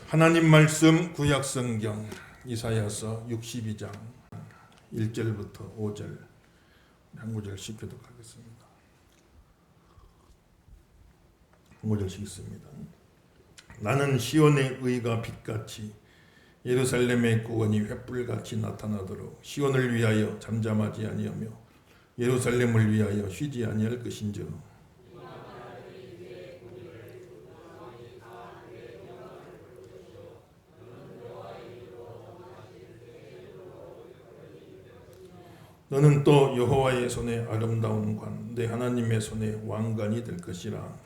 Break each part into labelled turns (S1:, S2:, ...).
S1: 하나님 말씀 구약성경 이사야서 62장 1절부터 5절 한 구절씩 교독하겠습니다. 한 구절씩 있습니다. 나는 시온의 의가 빛같이 예루살렘의 구원이 횃불같이 나타나도록 시온을 위하여 잠잠하지 아니하며 예루살렘을 위하여 쉬지 아니할 것인즉 너는 또 여호와의 손에 아름다운 관, 내 하나님의 손에 왕관이 될 것이라.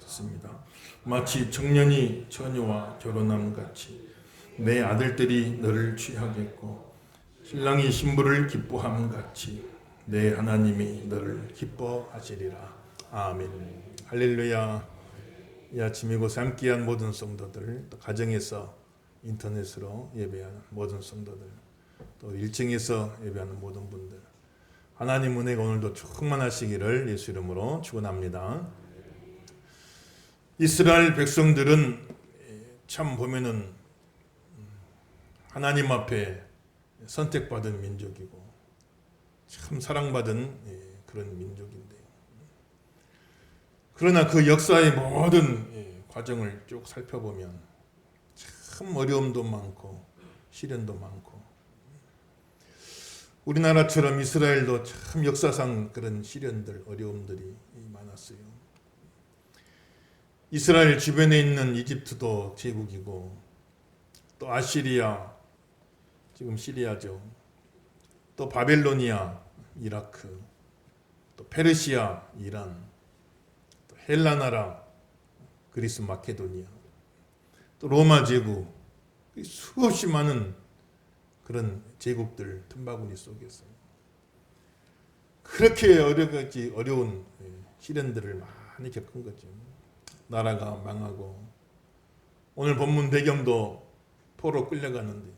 S1: 습니다. 마치 청년이 처녀와 결혼함 같이 내 아들들이 너를 취하겠고 신랑이 신부를 기뻐함 같이 내 하나님이 너를 기뻐하시리라. 아멘. 할렐루야. 이 아침 이곳에 함께한 모든 성도들, 또 가정에서 인터넷으로 예배하는 모든 성도들, 또 1층에서 예배하는 모든 분들, 하나님 은혜가 오늘도 충만하시기를 예수 이름으로 축원합니다. 이스라엘 백성들은 참 보면은 하나님 앞에 선택받은 민족이고 참 사랑받은 그런 민족인데요. 그러나 그 역사의 모든 과정을 쭉 살펴보면 참 어려움도 많고 시련도 많고 우리나라처럼 이스라엘도 참 역사상 그런 시련들, 어려움들이 많았어요. 이스라엘 주변에 있는 이집트도 제국이고 또 아시리아, 지금 시리아죠. 또 바벨로니아, 이라크, 또 페르시아, 이란, 또 헬라나라, 그리스 마케도니아, 또 로마 제국, 수없이 많은 그런 제국들 틈바구니 속에서 그렇게 어려운 시련들을 많이 겪은 거죠. 나라가 망하고 오늘 본문 배경도 포로 끌려가는데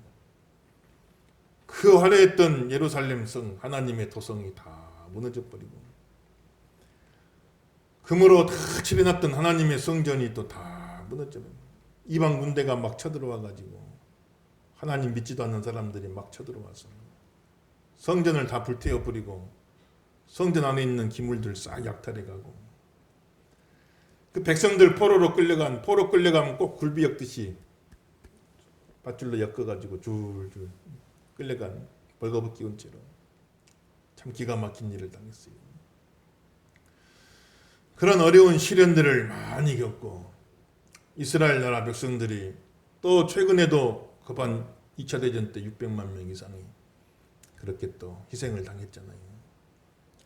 S1: 그 화려했던 예루살렘 성 하나님의 도성이 다 무너져 버리고 금으로 다 칠해놨던 하나님의 성전이 또 다 무너져 버리고 이방 군대가 막 쳐들어와 가지고 하나님 믿지도 않는 사람들이 막 쳐들어와서 성전을 다 불태워 버리고 성전 안에 있는 기물들 싹 약탈해 가고 그 백성들 포로 끌려가면 꼭 굴비 엮듯이 밧줄로 엮어가지고 줄줄 끌려간 벌거벗 끼운 채로 참 기가 막힌 일을 당했어요. 그런 어려운 시련들을 많이 겪고 이스라엘 나라 백성들이 또 최근에도 급한 2차 대전 때 600만 명 이상이 그렇게 또 희생을 당했잖아요.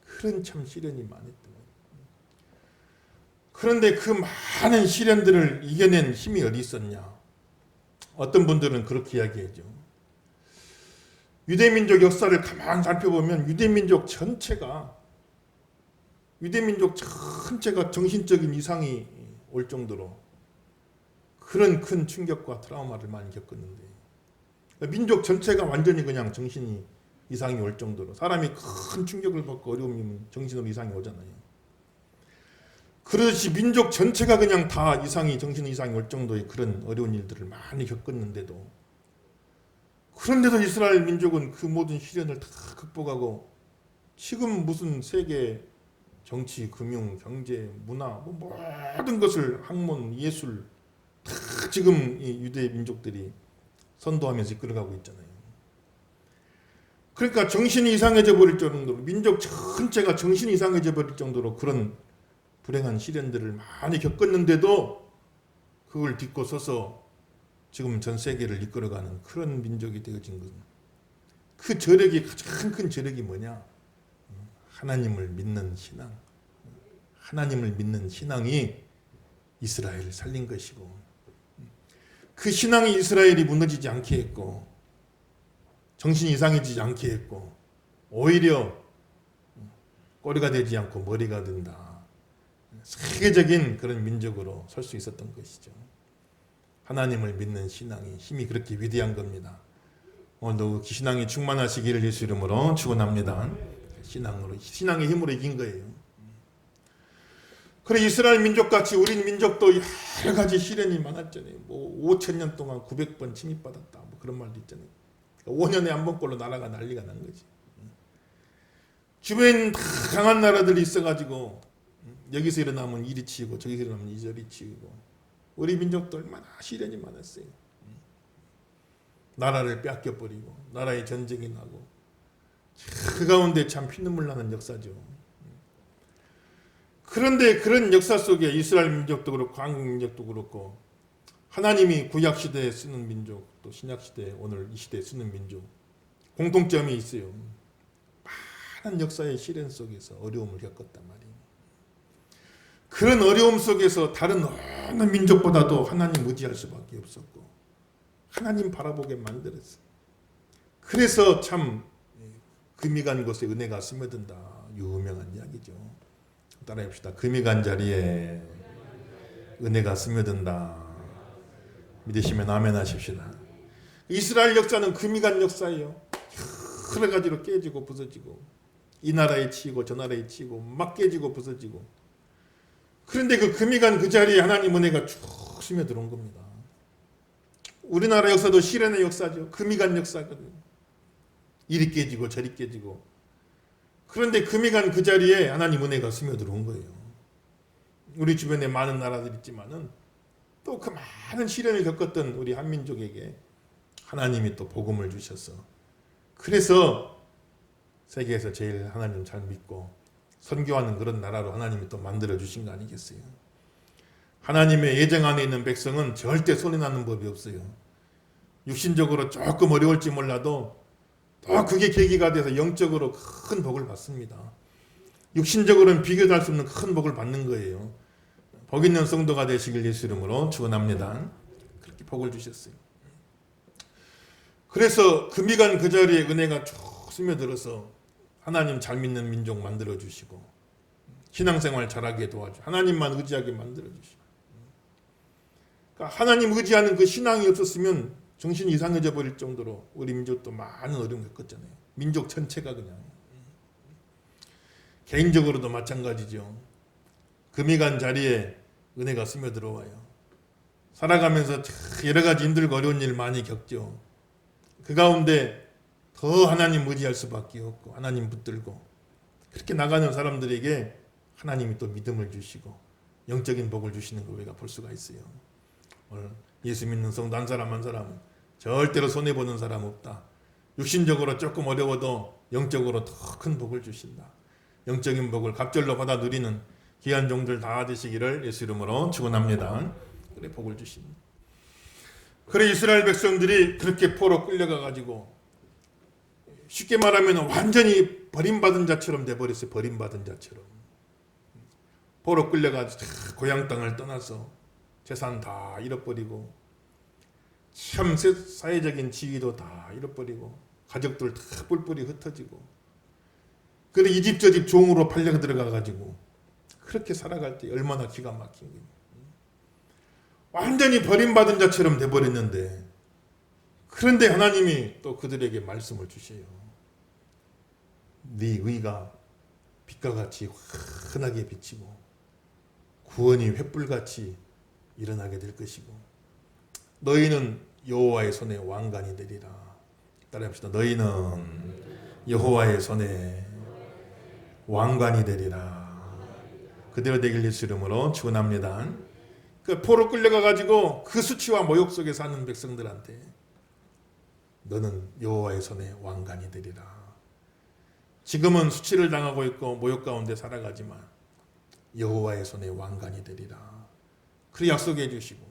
S1: 그런 참 시련이 많았던 거예요. 그런데 그 많은 시련들을 이겨낸 힘이 어디 있었냐? 어떤 분들은 그렇게 이야기하죠. 유대민족 역사를 가만히 살펴보면 유대민족 전체가 정신적인 이상이 올 정도로 그런 큰 충격과 트라우마를 많이 겪었는데 민족 전체가 완전히 그냥 정신이 이상이 올 정도로 사람이 큰 충격을 받고 어려움이면 정신으로 이상이 오잖아요. 그렇듯이 민족 전체가 그냥 다 정신 이상이 올 정도의 그런 어려운 일들을 많이 겪었는데도 그런데도 이스라엘 민족은 그 모든 시련을 다 극복하고 지금 무슨 세계 정치, 금융, 경제, 문화 모든 것을 학문, 예술 다 지금 이 유대 민족들이 선도하면서 이끌어가고 있잖아요. 그러니까 정신이 이상해져 버릴 정도로 민족 전체가 정신이 이상해져 버릴 정도로 그런 불행한 시련들을 많이 겪었는데도 그걸 딛고 서서 지금 전 세계를 이끌어가는 그런 민족이 되어진 것은 그 저력이 가장 큰 저력이 뭐냐? 하나님을 믿는 신앙. 하나님을 믿는 신앙이 이스라엘을 살린 것이고 그 신앙이 이스라엘이 무너지지 않게 했고 정신이 이상해지지 않게 했고 오히려 꼬리가 되지 않고 머리가 된다. 세계적인 그런 민족으로 설 수 있었던 것이죠. 하나님을 믿는 신앙이 힘이 그렇게 위대한 겁니다. 오늘도 신앙이 충만하시기를 예수 이름으로 축원합니다. 신앙의 힘으로 이긴 거예요. 그래 이스라엘 민족같이 우리 민족도 여러 가지 시련이 많았잖아요. 5,000년 동안 900번 침입받았다. 그런 말도 있잖아요. 5년에 한 번꼴로 나라가 난리가 난 거지. 주변 다 강한 나라들이 있어가지고 여기서 일어나면 이리 치고 저기서 일어나면 이저리 치고 우리 민족도 얼마나 시련이 많았어요. 나라를 뺏겨버리고 나라에 전쟁이 나고 그 가운데 참 피눈물 나는 역사죠. 그런데 그런 역사 속에 이스라엘 민족도 그렇고 한국 민족도 그렇고 하나님이 구약시대에 쓰는 민족 또 신약시대에 오늘 이 시대에 쓰는 민족 공통점이 있어요. 많은 역사의 시련 속에서 어려움을 겪었단 말이에요. 그런 어려움 속에서 다른 어느 민족보다도 하나님 의지할 수밖에 없었고 하나님 바라보게 만들었어요. 그래서 참 금이 간 곳에 은혜가 스며든다. 유명한 이야기죠. 따라해봅시다. 금이 간 자리에 은혜가 스며든다. 믿으시면 아멘 하십시다. 이스라엘 역사는 금이 간 역사예요. 여러 가지로 깨지고 부서지고 이 나라에 치이고 저 나라에 치이고 막 깨지고 부서지고 그런데 그 금이 간 그 자리에 하나님 은혜가 쭉 스며들어온 겁니다. 우리나라 역사도 시련의 역사죠. 금이 간 역사거든요. 이리 깨지고 저리 깨지고 그런데 금이 간 그 자리에 하나님 은혜가 스며들어온 거예요. 우리 주변에 많은 나라들이 있지만은 또 그 많은 시련을 겪었던 우리 한민족에게 하나님이 또 복음을 주셔서 그래서 세계에서 제일 하나님 잘 믿고 선교하는 그런 나라로 하나님이 또 만들어 주신 거 아니겠어요? 하나님의 예정 안에 있는 백성은 절대 손해나는 법이 없어요. 육신적으로 조금 어려울지 몰라도 또 그게 계기가 돼서 영적으로 큰 복을 받습니다. 육신적으로는 비교할 수 없는 큰 복을 받는 거예요. 복 있는 성도가 되시길 예수 이름으로 축원합니다. 그렇게 복을 주셨어요. 그래서 금이 간 그 자리에 은혜가 쭉 스며들어서 하나님 잘 믿는 민족 만들어 주시고 신앙생활 잘하게 도와주시고 하나님만 의지하게 만들어 주시고 그러니까 하나님 의지하는 그 신앙이 없었으면 정신이 이상해져 버릴 정도로 우리 민족도 많은 어려움을 겪었잖아요. 민족 전체가 그냥 개인적으로도 마찬가지죠. 금이 간 자리에 은혜가 스며들어와요. 살아가면서 여러 가지 힘들고 어려운 일 많이 겪죠. 그 가운데 더 하나님 의지할 수밖에 없고 하나님 붙들고 그렇게 나가는 사람들에게 하나님이 또 믿음을 주시고 영적인 복을 주시는 걸 우리가 볼 수가 있어요. 오늘 예수 믿는 성도 한 사람 한 사람은 절대로 손해보는 사람 없다. 육신적으로 조금 어려워도 영적으로 더 큰 복을 주신다. 영적인 복을 갑절로 받아 누리는 귀한 종들 다 되시기를 예수 이름으로 축원합니다. 그래 복을 주십니다. 그래 이스라엘 백성들이 그렇게 포로 끌려가 가지고 쉽게 말하면 완전히 버림받은 자처럼 돼버렸어요. 버림받은 자처럼. 포로 끌려가지고 고향 땅을 떠나서 재산 다 잃어버리고 참 사회적인 지위도 다 잃어버리고 가족들 다 뿔뿔이 흩어지고 그래 이 집 저 집 종으로 팔려 들어가가지고 그렇게 살아갈 때 얼마나 기가 막힌 거예요. 완전히 버림받은 자처럼 돼버렸는데 그런데 하나님이 또 그들에게 말씀을 주셔요. 네 의가 빛과 같이 환하게 비치고 구원이 횃불같이 일어나게 될 것이고 너희는 여호와의 손에 왕관이 되리라. 따라합시다. 너희는 여호와의 손에 왕관이 되리라. 그대로 되길 예수 이름으로 축원합니다. 그 포로 끌려가 가지고 그 수치와 모욕 속에 사는 백성들한테 너는 여호와의 손에 왕관이 되리라. 지금은 수치를 당하고 있고 모욕 가운데 살아가지만 여호와의 손에 왕관이 되리라. 그 약속해 주시고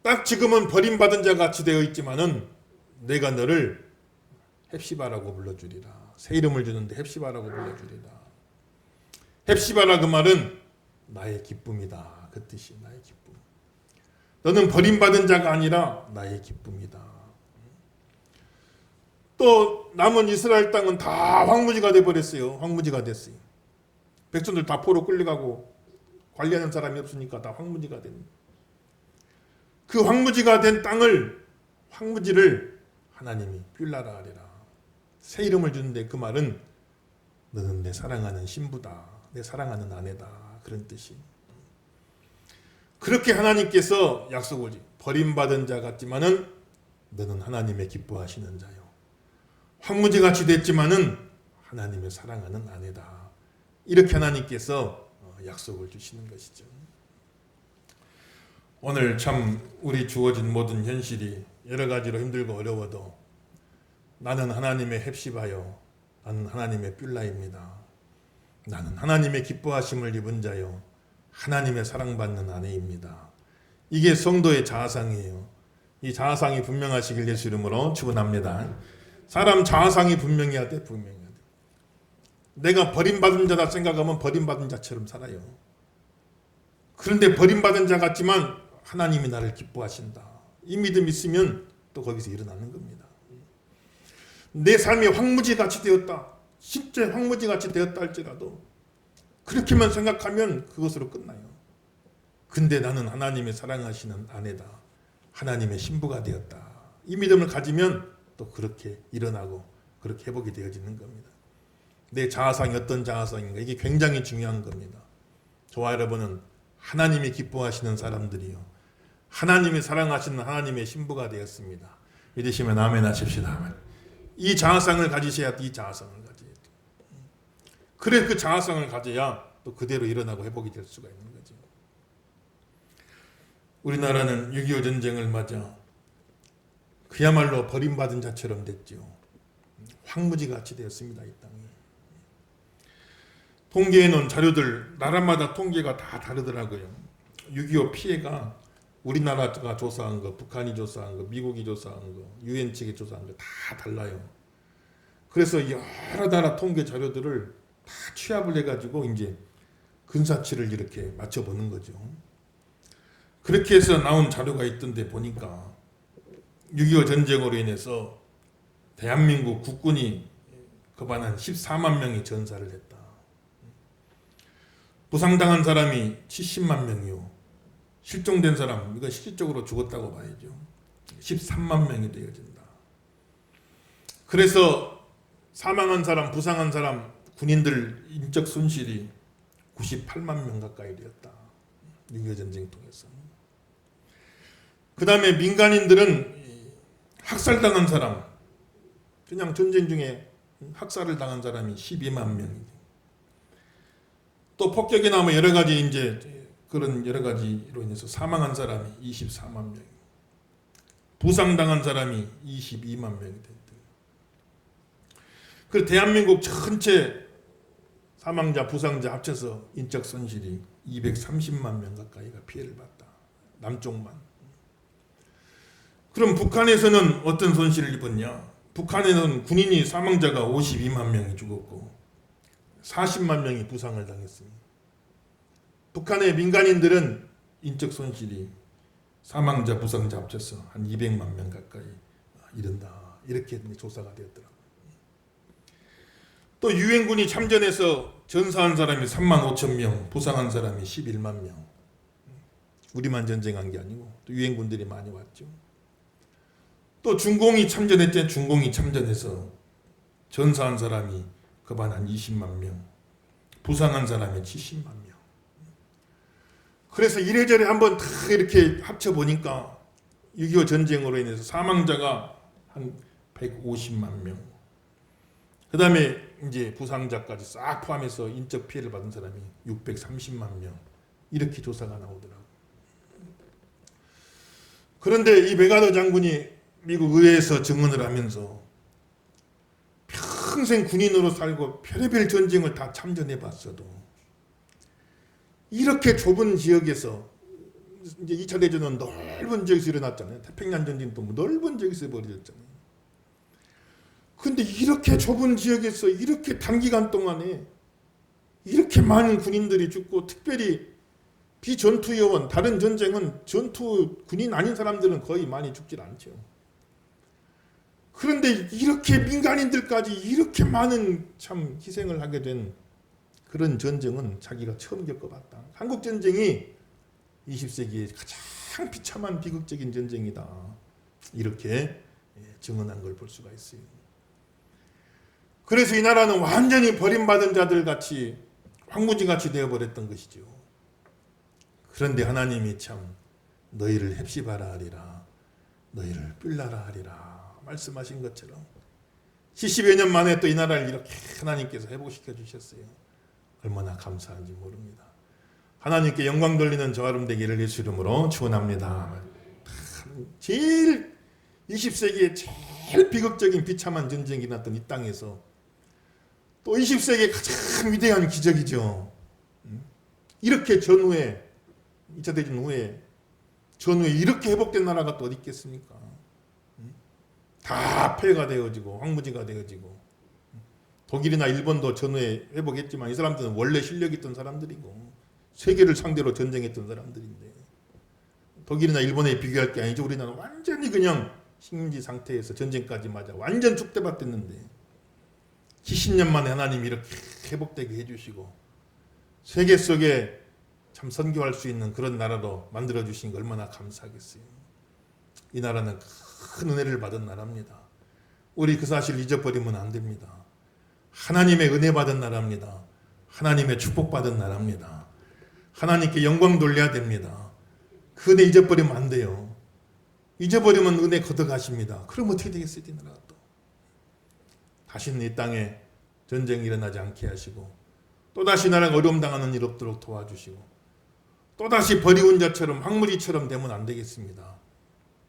S1: 딱 지금은 버림받은 자 같이 되어 있지만은 내가 너를 헵시바라고 불러주리라. 새 이름을 주는데 헵시바라고 불러주리라. 헵시바라 그 말은 나의 기쁨이다. 그 뜻이 나의 기쁨. 너는 버림받은 자가 아니라 나의 기쁨이다. 또 남은 이스라엘 땅은 다 황무지가 돼버렸어요. 황무지가 됐어요. 백성들 다 포로 끌려가고 관리하는 사람이 없으니까 다 황무지가 된. 그 황무지가 된 땅을 황무지를 하나님이 뷸라라 하리라. 새 이름을 주는데 그 말은 너는 내 사랑하는 신부다. 내 사랑하는 아내다. 그런 뜻이. 그렇게 하나님께서 약속을 버림받은 자 같지만은 너는 하나님의 기뻐하시는 자요. 황무지같이 됐지만은 하나님의 사랑하는 아내다. 이렇게 하나님께서 약속을 주시는 것이죠. 오늘 참 우리 주어진 모든 현실이 여러 가지로 힘들고 어려워도 나는 하나님의 헵시바요. 나는 하나님의 뷸라입니다. 나는 하나님의 기뻐하심을 입은 자요. 하나님의 사랑받는 아내입니다. 이게 성도의 자아상이에요. 이 자아상이 분명하시길 예수 이름으로 축원합니다. 사람 자아상이 분명해야 돼. 분명해야 돼. 내가 버림받은 자다 생각하면 버림받은 자처럼 살아요. 그런데 버림받은 자 같지만 하나님이 나를 기뻐하신다. 이 믿음 있으면 또 거기서 일어나는 겁니다. 내 삶이 황무지같이 되었다. 진짜 황무지같이 되었다 할지라도 그렇게만 생각하면 그것으로 끝나요. 근데 나는 하나님의 사랑하시는 아내다. 하나님의 신부가 되었다. 이 믿음을 가지면 또 그렇게 일어나고 그렇게 회복이 되어지는 겁니다. 내 자아상이 어떤 자아상인가 이게 굉장히 중요한 겁니다. 저와 여러분은 하나님이 기뻐하시는 사람들이요. 하나님이 사랑하시는 하나님의 신부가 되었습니다. 믿으시면 아멘 하십시다. 이 자아상을 가지셔야 이 자아상을 가져야 돼. 그래 그 자아상을 가져야 또 그대로 일어나고 회복이 될 수가 있는 거죠. 우리나라는 6.25 전쟁을 맞아 그야말로 버림받은 자처럼 됐죠. 황무지같이 되었습니다. 이 땅이. 통계해 놓은 자료들 나라마다 통계가 다 다르더라고요. 6.25 피해가 우리나라가 조사한 거, 북한이 조사한 거, 미국이 조사한 거, UN 측이 조사한 거 다 달라요. 그래서 여러 나라 통계 자료들을 다 취합을 해가지고 이제 근사치를 이렇게 맞춰보는 거죠. 그렇게 해서 나온 자료가 있던데 보니까 6.25 전쟁으로 인해서 대한민국 국군이 거반한 14만 명이 전사를 했다. 부상당한 사람이 70만 명이요. 실종된 사람, 이거 실질적으로 죽었다고 봐야죠. 13만 명이 되어진다. 그래서 사망한 사람, 부상한 사람, 군인들 인적 손실이 98만 명 가까이 되었다. 6.25 전쟁 통해서. 그 다음에 민간인들은 학살당한 사람, 그냥 전쟁 중에 학살을 당한 사람이 12만 명이. 또 폭격이나 뭐 여러 가지 이제 그런 여러 가지로 인해서 사망한 사람이 24만 명, 부상당한 사람이 22만 명이 됐대요. 그 대한민국 전체 사망자, 부상자 합쳐서 인적 손실이 230만 명 가까이가 피해를 봤다. 남쪽만. 그럼 북한에서는 어떤 손실을 입었냐? 북한에는 군인이 사망자가 52만 명이 죽었고 40만 명이 부상을 당했습니다. 북한의 민간인들은 인적 손실이 사망자, 부상자 합쳐서 한 200만 명 가까이 이른다. 이렇게 조사가 되었더라고요. 또 유엔군이 참전해서 전사한 사람이 3만 5천 명, 부상한 사람이 11만 명. 우리만 전쟁한 게 아니고 또 유엔군들이 많이 왔죠. 또 중공이 참전했잖아요. 중공이 참전해서 전사한 사람이 거반한 20만 명, 부상한 사람이 70만 명. 그래서 이래저래 한번 다 이렇게 합쳐보니까 6.25 전쟁으로 인해서 사망자가 한 150만 명. 그 다음에 이제 부상자까지 싹 포함해서 인적 피해를 받은 사람이 630만 명. 이렇게 조사가 나오더라고요. 그런데 이 메가더 장군이 미국 의회에서 증언을 하면서 평생 군인으로 살고 별의별 전쟁을 다 참전해봤어도 이렇게 좁은 지역에서 이제 2차 대전은 넓은 지역에서 일어났잖아요. 태평양 전쟁도 넓은 지역에서 벌어졌잖아요. 근데 이렇게 좁은 지역에서 이렇게 단기간 동안에 이렇게 많은 군인들이 죽고 특별히 비전투 요원, 다른 전쟁은 전투 군인 아닌 사람들은 거의 많이 죽질 않죠. 그런데 이렇게 민간인들까지 이렇게 많은 참 희생을 하게 된 그런 전쟁은 자기가 처음 겪어봤다. 한국 전쟁이 20세기의 가장 비참한 비극적인 전쟁이다. 이렇게 증언한 걸 볼 수가 있어요. 그래서 이 나라는 완전히 버림받은 자들 같이 황무지 같이 되어버렸던 것이죠. 그런데 하나님이 참 너희를 헵시바라 하리라, 너희를 삘라라 하리라 말씀하신 것처럼 70여 년 만에 또 이 나라를 이렇게 하나님께서 회복시켜 주셨어요. 얼마나 감사한지 모릅니다. 하나님께 영광 돌리는 저와 여러분 되기를 예수 이름으로 축원합니다. 제일 20세기에 제일 비극적인 비참한 전쟁이 났던 이 땅에서 또 20세기의 가장 위대한 기적이죠. 이렇게 전후에 2차 대전 후에 전후에 이렇게 회복된 나라가 또 어디 있겠습니까? 다 폐해가 되어지고 황무지가 되어지고 독일이나 일본도 전후에 회복했지만 이 사람들은 원래 실력이 있던 사람들이고 세계를 상대로 전쟁했던 사람들인데 독일이나 일본에 비교할 게 아니죠. 우리나라는 완전히 그냥 식민지 상태에서 전쟁까지 맞아 완전 죽대밭됐는데 70년 만에 하나님이 이렇게 회복되게 해주시고 세계 속에 참 선교할 수 있는 그런 나라로 만들어주신 거 얼마나 감사하겠어요. 이 나라는 큰 은혜를 받은 나라입니다. 우리 그 사실 잊어버리면 안 됩니다. 하나님의 은혜 받은 나라입니다. 하나님의 축복받은 나라입니다. 하나님께 영광 돌려야 됩니다. 그 은혜 잊어버리면 안 돼요. 잊어버리면 은혜 걷어가십니다. 그럼 어떻게 되겠어요? 이 나라가 또. 다시는 이 땅에 전쟁이 일어나지 않게 하시고 또다시 나라가 어려움 당하는 일 없도록 도와주시고 또다시 버리운 자처럼 황무지처럼 되면 안 되겠습니다.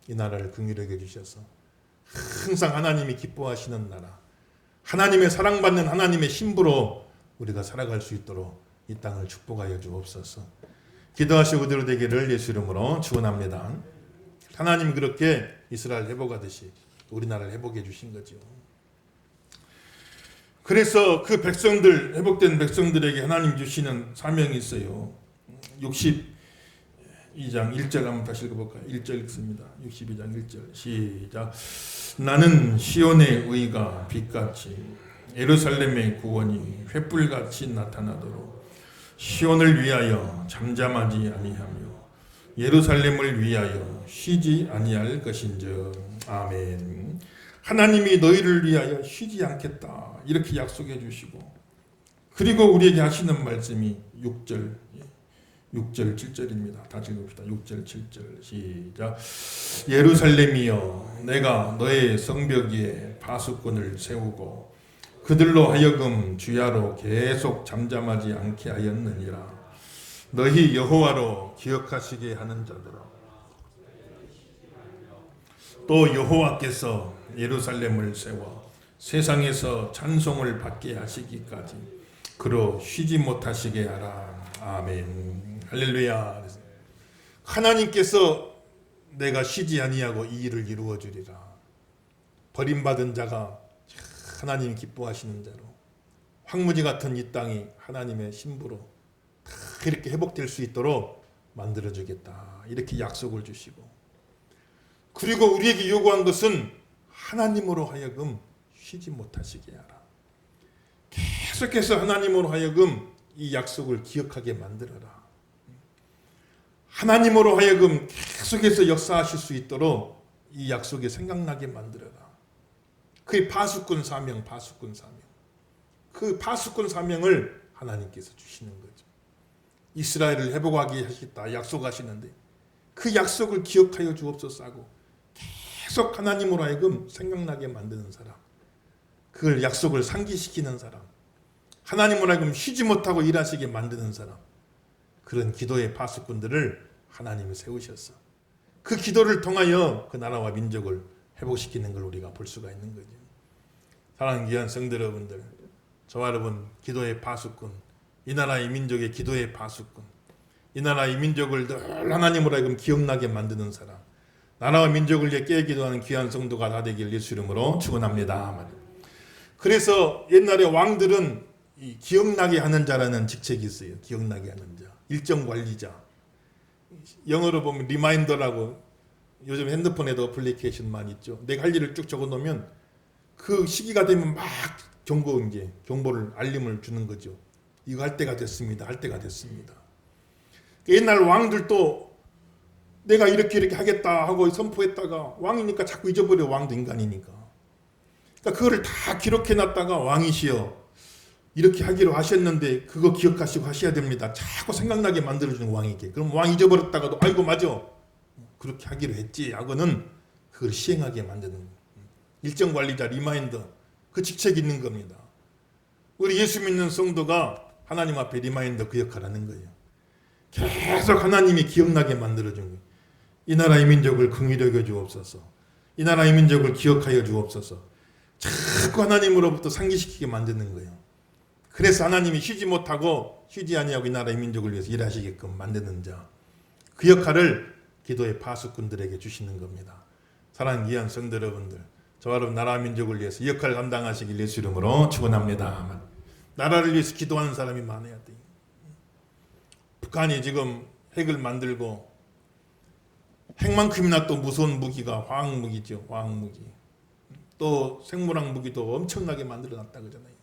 S1: 이 나라를 긍휼하게 해주셔서 항상 하나님이 기뻐하시는 나라, 하나님의 사랑받는 하나님의 신부로 우리가 살아갈 수 있도록 이 땅을 축복하여 주옵소서. 기도하시고 그대로 되기를 예수 이름으로 축원합니다. 하나님 그렇게 이스라엘 회복하듯이 우리나라를 회복해 주신 거죠. 그래서 그 백성들, 회복된 백성들에게 하나님 주시는 사명이 있어요. 62장 1절 한번 다시 읽어볼까요? 1절 읽습니다. 62장 1절 시작. 나는 시온의 의가 빛같이 예루살렘의 구원이 횃불같이 나타나도록 시온을 위하여 잠잠하지 아니하며 예루살렘을 위하여 쉬지 아니할 것인즉. 아멘. 하나님이 너희를 위하여 쉬지 않겠다 이렇게 약속해 주시고 그리고 우리에게 하시는 말씀이 6절 7절입니다. 다시 읽읍시다. 6절 7절 시작. 예루살렘이여 내가 너의 성벽 위에 파수꾼을 세우고 그들로 하여금 주야로 계속 잠잠하지 않게 하였느니라. 너희 여호와로 기억하시게 하는 자들아. 또 여호와께서 예루살렘을 세워 세상에서 찬송을 받게 하시기까지 그로 쉬지 못하시게 하라. 아멘. 할렐루야. 하나님께서 내가 쉬지 아니하고 이 일을 이루어 주리라. 버림받은 자가 하나님이 기뻐하시는 자로 황무지 같은 이 땅이 하나님의 신부로 다 이렇게 회복될 수 있도록 만들어 주겠다. 이렇게 약속을 주시고 그리고 우리에게 요구한 것은 하나님으로 하여금 쉬지 못하시게 하라. 계속해서 하나님으로 하여금 이 약속을 기억하게 만들어라. 하나님으로 하여금 계속해서 역사하실 수 있도록 이 약속이 생각나게 만들어라. 그게 파수꾼 사명. 그 파수꾼 사명을 하나님께서 주시는 거죠. 이스라엘을 회복하게 하시겠다 약속하시는데 그 약속을 기억하여 주옵소서 하고 계속 하나님으로 하여금 생각나게 만드는 사람, 그걸 약속을 상기시키는 사람, 하나님으로 하여금 쉬지 못하고 일하시게 만드는 사람, 그런 기도의 파수꾼들을 하나님이 세우셨어. 그 기도를 통하여 그 나라와 민족을 회복시키는 걸 우리가 볼 수가 있는 거죠. 사랑하는 귀한 성도 여러분들, 저와 여러분 기도의 파수꾼, 이 나라의 민족의 기도의 파수꾼, 이 나라의 민족을 늘 하나님으로 하여금 기억나게 만드는 사람, 나라와 민족을 위해 깨어 기도하는 귀한 성도가 다 되길 예수 이름으로 축원합니다. 그래서 옛날에 왕들은 이 기억나게 하는 자라는 직책이 있어요. 기억나게 하는 자, 일정 관리자. 영어로 보면 리마인더라고, 요즘 핸드폰에도 어플리케이션 많이 있죠. 내가 할 일을 쭉 적어놓으면 그 시기가 되면 막 경고를 알림을 주는 거죠. 이거 할 때가 됐습니다. 할 때가 됐습니다. 옛날 왕들도 내가 이렇게 하겠다 하고 선포했다가 왕이니까 자꾸 잊어버려. 왕도 인간이니까. 그러니까 그거를 다 기록해놨다가 왕이시여 이렇게 하기로 하셨는데 그거 기억하시고 하셔야 됩니다. 자꾸 생각나게 만들어주는 왕에게. 그럼 왕 잊어버렸다가도 아이고 맞아. 그렇게 하기로 했지 하고는 그걸 시행하게 만드는 일정관리자 리마인더 그 직책이 있는 겁니다. 우리 예수 믿는 성도가 하나님 앞에 리마인더 그 역할을 하는 거예요. 계속 하나님이 기억나게 만들어준 거예요. 이 나라의 민족을 긍휼히 여겨 주옵소서. 이 나라의 민족을 기억하여 주옵소서. 자꾸 하나님으로부터 상기시키게 만드는 거예요. 그래서 하나님이 쉬지 못하고 쉬지 아니하고 이 나라의 민족을 위해서 일하시게끔 만드는 자. 그 역할을 기도의 파수꾼들에게 주시는 겁니다. 사랑하는 귀한 성도 여러분들, 저와 여러분 나라 민족을 위해서 이 역할을 감당하시길 예수 이름으로 축원합니다. 나라를 위해서 기도하는 사람이 많아야 돼요. 북한이 지금 핵을 만들고 핵만큼이나 또 무서운 무기가 화학무기죠. 화학무기. 또 생물학 무기도 엄청나게 만들어놨다 그러잖아요.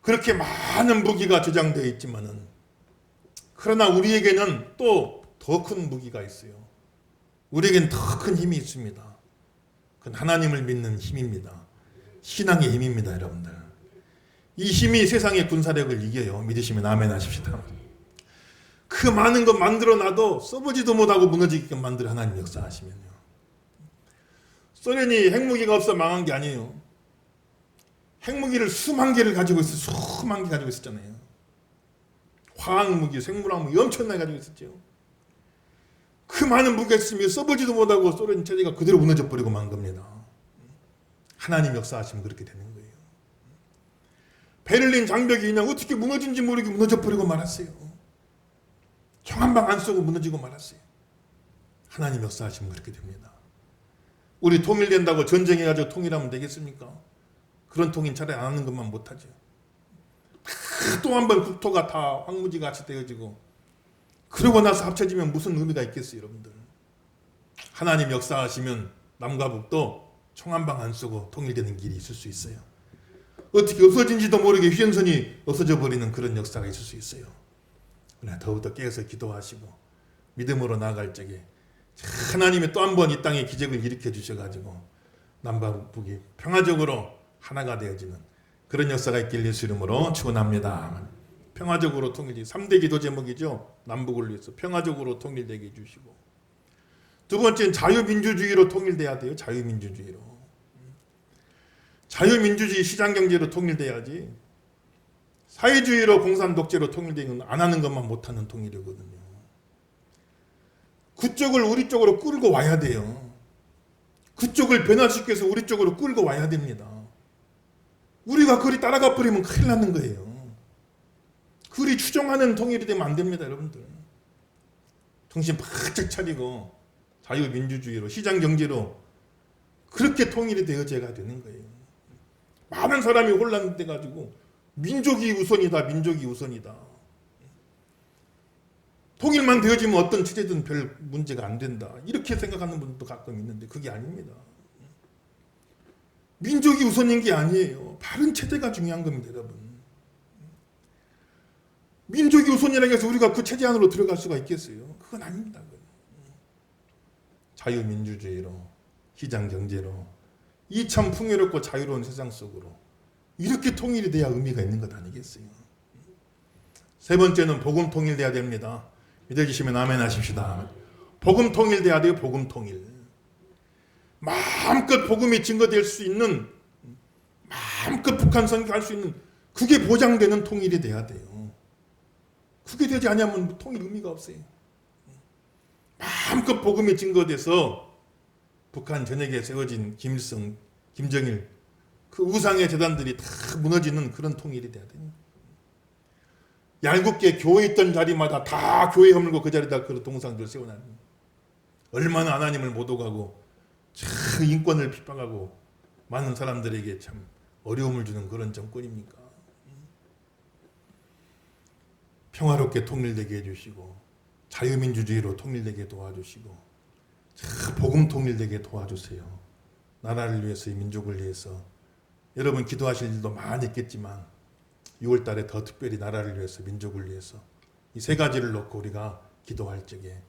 S1: 그렇게 많은 무기가 조장되어 있지만은 그러나 우리에게는 또 더 큰 무기가 있어요. 우리에겐 더 큰 힘이 있습니다. 그건 하나님을 믿는 힘입니다. 신앙의 힘입니다, 여러분들. 이 힘이 세상의 군사력을 이겨요. 믿으시면 아멘 하십시다. 그 많은 것 만들어놔도 써보지도 못하고 무너지게끔 만들어 하나님 역사하시면요. 소련이 핵무기가 없어 망한 게 아니에요. 핵무기를 수만 개를 가지고 있어요. 수만 개 가지고 있었잖아요. 화학무기, 생물학무기 엄청나게 가지고 있었죠. 그 많은 무기가 있으면 써보지도 못하고 소련 체제가 그대로 무너져 버리고 만 겁니다. 하나님 역사하시면 그렇게 되는 거예요. 베를린 장벽이 그냥 어떻게 무너진지 모르게 무너져 버리고 말았어요. 총 한 방 안 쏘고 무너지고 말았어요. 하나님 역사하시면 그렇게 됩니다. 우리 통일된다고 전쟁해가지고 통일하면 되겠습니까? 그런 통일 차라리 안 하는 것만 못하죠. 또 한 번 국토가 다 황무지같이 되어지고 그러고 나서 합쳐지면 무슨 의미가 있겠어요, 여러분들. 하나님 역사하시면 남과 북도 총 한 방 안 쏘고 통일되는 길이 있을 수 있어요. 어떻게 없어진지도 모르게 휴전선이 없어져 버리는 그런 역사가 있을 수 있어요. 그러나 더욱더 깨어서 기도하시고 믿음으로 나아갈 적에 하나님이 또 한 번 이 땅에 기적을 일으켜 주셔가지고 남과 북이 평화적으로 하나가 되어지는 그런 역사가 있길 예수 이름으로 축원합니다. 평화적으로 통일이 3대 기도 제목이죠. 남북을 위해서 평화적으로 통일되게 해주시고, 두 번째는 자유민주주의로 통일돼야 돼요. 자유민주주의로. 자유민주주의 시장경제로 통일돼야지 사회주의로 공산독재로 통일되는 안 하는 것만 못하는 통일이거든요. 그쪽을 우리 쪽으로 끌고 와야 돼요. 그쪽을 변화시켜서 우리 쪽으로 끌고 와야 됩니다. 우리가 그리 따라가 버리면 큰일 나는 거예요. 그리 추종하는 통일이 되면 안 됩니다, 여러분들. 정신 바짝 차리고 자유민주주의로 시장경제로 그렇게 통일이 되어져야 되는 거예요. 많은 사람이 혼란돼가지고 민족이 우선이다, 민족이 우선이다. 통일만 되어지면 어떤 체제든 별 문제가 안 된다. 이렇게 생각하는 분도 가끔 있는데 그게 아닙니다. 민족이 우선인 게 아니에요. 바른 체제가 중요한 겁니다, 여러분. 민족이 우선이라고 해서 우리가 그 체제 안으로 들어갈 수가 있겠어요? 그건 아닙니다. 자유민주주의로, 시장경제로, 이 참 풍요롭고 자유로운 세상 속으로 이렇게 통일이 돼야 의미가 있는 것 아니겠어요? 세 번째는 복음 통일돼야 됩니다. 믿어주시면 아멘 하십시다. 복음 통일돼야 돼요. 복음 통일. 마음껏 복음이 증거될 수 있는, 마음껏 북한 선교할 수 있는, 그게 보장되는 통일이 돼야 돼요. 그게 되지 않으면 통일 의미가 없어요. 마음껏 복음이 증거돼서 북한 전역에 세워진 김일성, 김정일 그 우상의 재단들이 다 무너지는 그런 통일이 돼야 돼요. 얄궂게 교회 있던 자리마다 다 교회 허물고 그 자리에다 그 동상들 세워놔요. 얼마나 하나님을 못 오가고 참 인권을 핍박하고 많은 사람들에게 참 어려움을 주는 그런 정권입니까? 평화롭게 통일되게 해주시고 자유민주주의로 통일되게 도와주시고 복음 통일되게 도와주세요. 나라를 위해서, 이 민족을 위해서 여러분 기도하실 일도 많이 있겠지만 6월 달에 더 특별히 나라를 위해서, 민족을 위해서 이 세 가지를 놓고 우리가 기도할 적에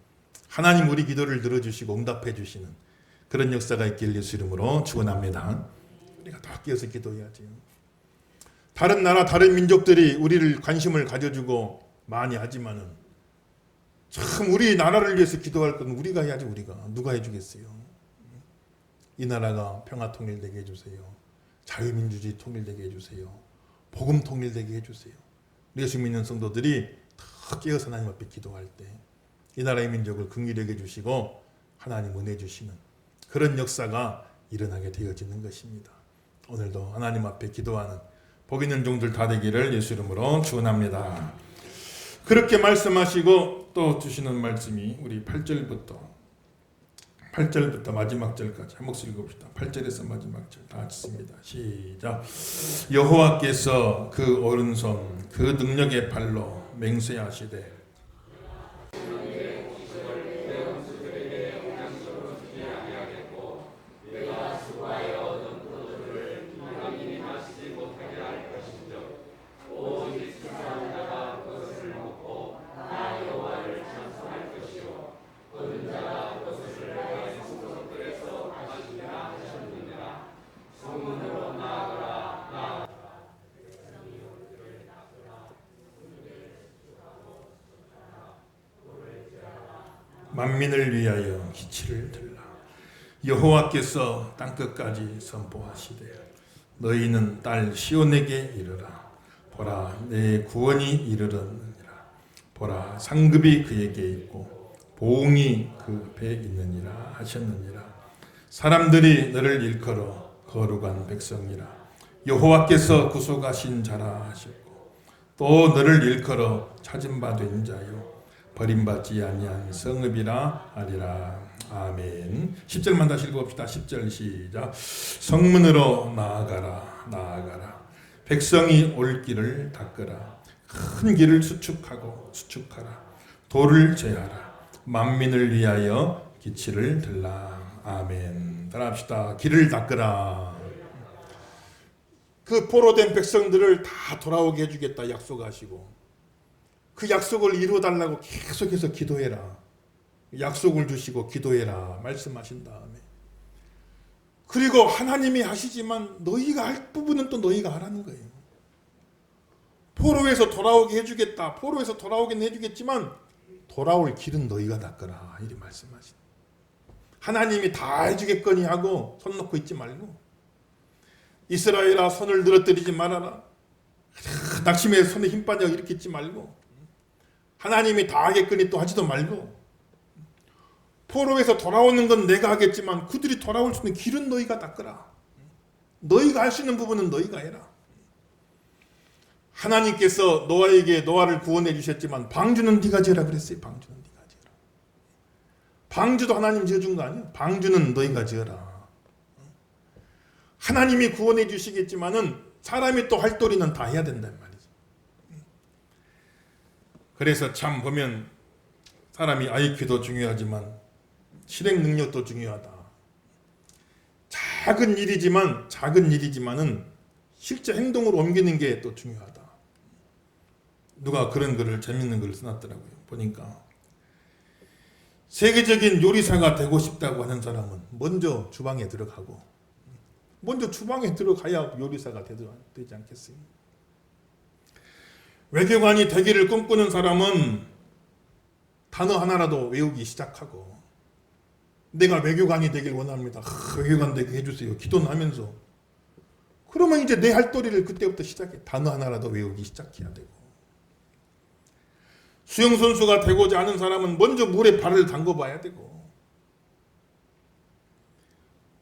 S1: 하나님 우리 기도를 들어주시고 응답해 주시는 그런 역사가 있길 예수 이름으로 축원합니다. 우리가 더 깨어서 기도해야지요. 다른 나라 다른 민족들이 우리를 관심을 가져주고 많이 하지만은 참 우리 나라를 위해서 기도할 건 우리가 해야지. 우리가 누가 해주겠어요. 이 나라가 평화 통일되게 해주세요. 자유민주주의 통일되게 해주세요. 복음 통일되게 해주세요. 예수 믿는 성도들이 더 깨어서 하나님 앞에 기도할 때 이 나라의 민족을 긍휼히 여겨주시고 하나님 은혜 주시는 그런 역사가 일어나게 되어지는 것입니다. 오늘도 하나님 앞에 기도하는 복 있는 종들 다 되기를 예수 이름으로 축원합니다. 그렇게 말씀하시고 또 주시는 말씀이 우리 8절부터 마지막 절까지 한 목소리 읽어봅시다. 8절에서 마지막 절 다 같습니다. 시작. 여호와께서 그 오른손 그 능력의 발로 맹세하시되 만민을 위하여 기치를 들라. 여호와께서 땅끝까지 선포하시되 너희는 딸 시온에게 이르라. 보라 내 구원이 이르렀느니라. 보라 상급이 그에게 있고 보응이 그 배에 있느니라 하셨느니라. 사람들이 너를 일컬어 거룩한 백성이라. 여호와께서 구속하신 자라 하셨고 또 너를 일컬어 찾은 바 된 자요 버림받지 아니한 성읍이라 하리라. 아멘. 10절만 다시 읽어봅시다. 10절 시작. 성문으로 나아가라. 백성이 올 길을 닦으라. 큰 길을 수축하라. 돌을 제하라. 만민을 위하여 기치를 들라. 아멘. 따라합시다. 길을 닦으라. 그 포로된 백성들을 다 돌아오게 해주겠다 약속하시고 그 약속을 이루어달라고 계속해서 기도해라. 약속을 주시고 기도해라 말씀하신 다음에 그리고 하나님이 하시지만 너희가 할 부분은 또 너희가 하라는 거예요. 포로에서 돌아오게 해주겠다. 포로에서 돌아오긴 해주겠지만 돌아올 길은 너희가 닦으라. 이렇게 말씀하신. 하나님이 다 해주겠거니 하고 손 놓고 있지 말고 이스라엘아 손을 늘어뜨리지 말아라. 낙심에 손에 힘 빠져 이렇게 있지 말고 하나님이 다 하겠거니 또 하지도 말고 포로에서 돌아오는 건 내가 하겠지만 그들이 돌아올 수 있는 길은 너희가 닦으라. 너희가 할 수 있는 부분은 너희가 해라. 하나님께서 노아를 구원해 주셨지만 방주는 네가 지어라 그랬어요. 방주는 네가 지어라. 방주도 하나님 지어준 거 아니에요. 방주는 너희가 지어라. 하나님이 구원해 주시겠지만은 사람이 또 할 도리는 다 해야 된단 말이죠. 그래서 참 보면 사람이 IQ도 중요하지만 실행 능력도 중요하다. 작은 일이지만은 실제 행동으로 옮기는 게 또 중요하다. 누가 그런 글을 재밌는 글을 써놨더라고요. 보니까 세계적인 요리사가 되고 싶다고 하는 사람은 먼저 주방에 들어가고 먼저 주방에 들어가야 요리사가 되지 않겠어요? 외교관이 되기를 꿈꾸는 사람은 단어 하나라도 외우기 시작하고 내가 외교관이 되길 원합니다. 외교관 되게 해주세요. 기도는 하면서 그러면 이제 내 할 도리를 그때부터 시작해. 단어 하나라도 외우기 시작해야 되고 수영선수가 되고자 하는 사람은 먼저 물에 발을 담궈봐야 되고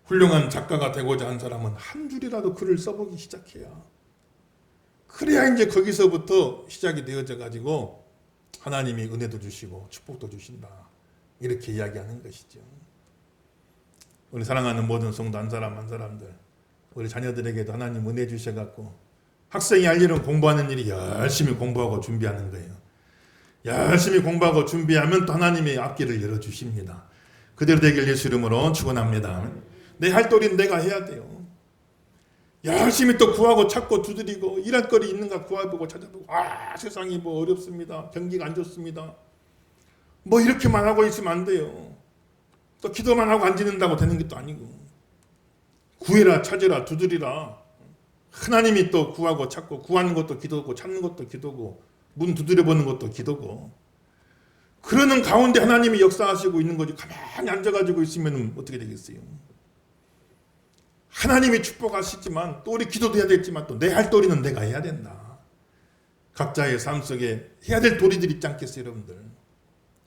S1: 훌륭한 작가가 되고자 하는 사람은 한 줄이라도 글을 써보기 시작해야 그래야 이제 거기서부터 시작이 되어져 가지고 하나님이 은혜도 주시고 축복도 주신다. 이렇게 이야기하는 것이죠. 우리 사랑하는 모든 성도 한 사람들 우리 자녀들에게도 하나님 은혜 주셔갖고 학생이 할 일은 공부하는 일이 열심히 공부하고 준비하는 거예요. 열심히 공부하고 준비하면 또 하나님이 앞길을 열어주십니다. 그대로 되길 예수 이름으로 축원합니다. 내 할 도리는 내가 해야 돼요. 열심히 또 구하고 찾고 두드리고 일할 거리 있는가 구해보고 찾아보고 세상이 뭐 어렵습니다. 경기가 안 좋습니다. 뭐 이렇게만 하고 있으면 안 돼요. 또 기도만 하고 앉는다고 되는 것도 아니고 구해라 찾으라 두드리라. 하나님이 또 구하고 찾고 구하는 것도 기도고 찾는 것도 기도고 문 두드려보는 것도 기도고 그러는 가운데 하나님이 역사하시고 있는 거지 가만히 앉아가지고 있으면 어떻게 되겠어요. 하나님이 축복하시지만 또 우리 기도도 해야 되지만 또 내 할 도리는 내가 해야 된다. 각자의 삶 속에 해야 될 도리들이 있지 않겠어요. 여러분들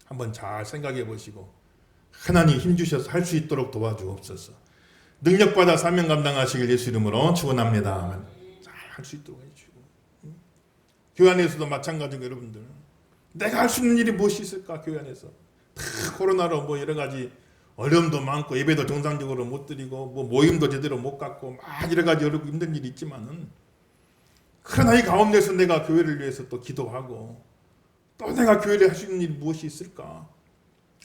S1: 한번 잘 생각해 보시고 하나님 힘주셔서 할 수 있도록 도와주옵소서. 능력받아 사명 감당하시길 예수 이름으로 축원합니다. 잘 할 수 있도록 해주시고 교회 안에서도 마찬가지고 여러분들 내가 할 수 있는 일이 무엇이 있을까. 교회 안에서 다 코로나로 뭐 여러 가지 어려움도 많고 예배도 정상적으로 못 드리고 뭐 모임도 제대로 못 갖고 막 여러 가지 어렵고 힘든 일이 있지만은 그러나 이 가운데서 내가 교회를 위해서 또 기도하고 또 내가 교회를 할 수 있는 일이 무엇이 있을까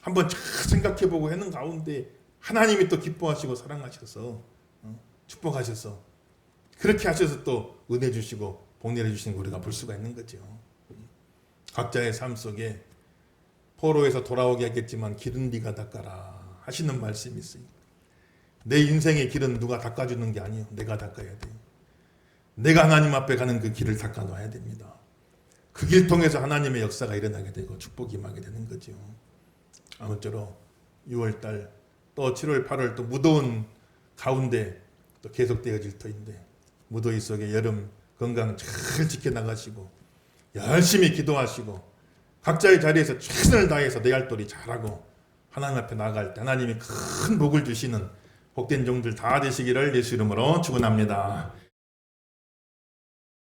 S1: 한번 잘 생각해보고 하는 가운데 하나님이 또 기뻐하시고 사랑하셔서 축복하셔서 그렇게 하셔서 또 은혜 주시고 복내려 주시는 거 우리가 볼 수가 있는 거죠. 각자의 삶 속에 포로에서 돌아오게 하겠지만 길은 네가 닦아라 하시는 말씀이 있어요. 내 인생의 길은 누가 닦아주는 게 아니에요. 내가 닦아야 돼요. 내가 하나님 앞에 가는 그 길을 닦아놔야 됩니다. 그 길 통해서 하나님의 역사가 일어나게 되고 축복이 임하게 되는 거죠. 아무쪼록 6월달 또 7월 8월 또 무더운 가운데 또 계속되어질 터인데 무더위 속에 여름 건강 잘 지켜나가시고 열심히 기도하시고 각자의 자리에서 최선을 다해서 내 할 도리 잘하고 하나님 앞에 나아갈 때 하나님이 큰 복을 주시는 복된 종들 다 되시기를 예수 이름으로 축원합니다.